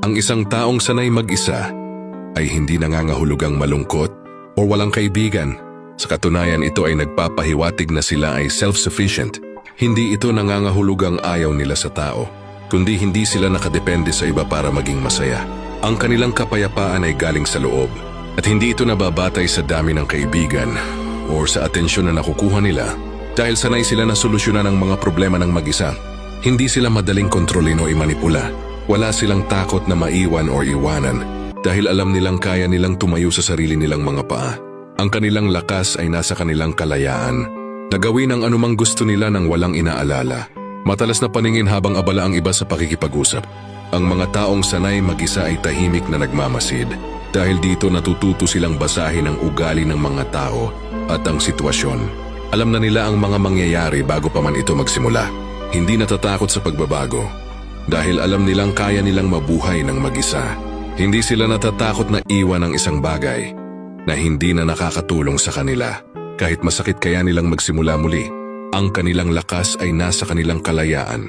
Ang isang taong sanay mag-isa ay hindi nangangahulugang malungkot o walang kaibigan. Sa katunayan, ito ay nagpapahiwatig na sila ay self-sufficient. Hindi ito nangangahulugang ayaw nila sa tao, kundi hindi sila nakadepende sa iba para maging masaya. Ang kanilang kapayapaan ay galing sa loob at hindi ito nababatay sa dami ng kaibigan o sa atensyon na nakukuha nila dahil sanay sila na solusyonan ang mga problema ng mag-isa. Hindi sila madaling kontrolin o imanipula. Wala silang takot na maiwan o iwanan dahil alam nilang kaya nilang tumayo sa sarili nilang mga paa. Ang kanilang lakas ay nasa kanilang kalayaan na gawin ang anumang gusto nila nang walang inaalala. Matalas na paningin habang abala ang iba sa pakikipag-usap. Ang mga taong sanay mag-isa ay tahimik na nagmamasid dahil dito natututo silang basahin ang ugali ng mga tao at ang sitwasyon. Alam na nila ang mga mangyayari bago pa man ito magsimula. Hindi natatakot sa pagbabago dahil alam nilang kaya nilang mabuhay ng mag-isa. Hindi sila natatakot na iwan ang isang bagay na hindi na nakakatulong sa kanila. Kahit masakit kaya nilang magsimula muli, ang kanilang lakas ay nasa kanilang kalayaan.